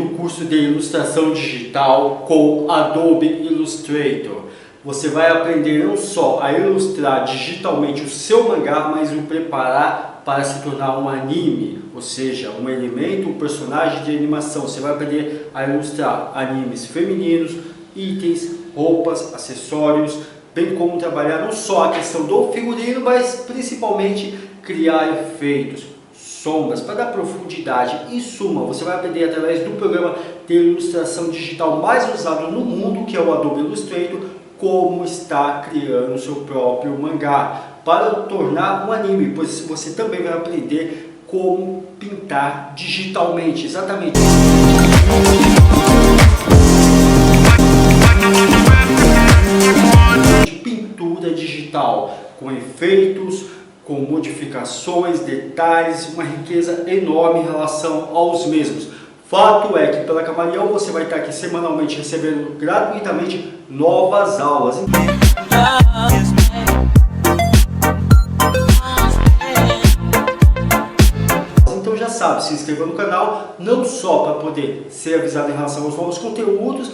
Gratuito curso de ilustração digital com Adobe Illustrator. Você vai aprender não só a ilustrar digitalmente o seu mangá, mas o preparar para se tornar um anime, ou seja, um elemento, um personagem de animação. Você vai aprender a ilustrar animes femininos, itens, roupas, acessórios, bem como trabalhar não só a questão do figurino, mas principalmente criar efeitos, sombras, para dar profundidade. Em suma, você vai aprender através do programa de ilustração digital mais usado no mundo, que é o Adobe Illustrator, como está criando o seu próprio mangá, para tornar um anime, pois você também vai aprender como pintar digitalmente, exatamente. Pintura digital, com efeitos, com modificações, detalhes, uma riqueza enorme em relação aos mesmos. Fato é que pela Camaleão você vai estar aqui semanalmente recebendo gratuitamente novas aulas. Então já sabe, se inscreva no canal, não só para poder ser avisado em relação aos novos conteúdos,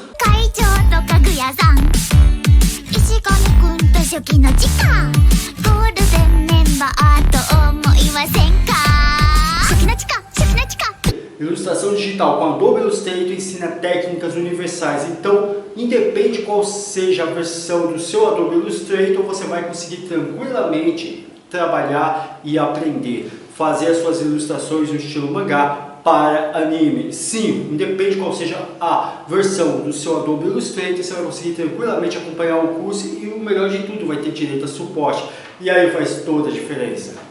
ilustração digital com Adobe Illustrator ensina técnicas universais, então independe qual seja a versão do seu Adobe Illustrator, você vai conseguir tranquilamente trabalhar e aprender, fazer as suas ilustrações no estilo mangá para anime. Sim, independe qual seja a versão do seu Adobe Illustrator, você vai conseguir tranquilamente acompanhar o curso e o melhor de tudo, vai ter direito a suporte, e aí faz toda a diferença.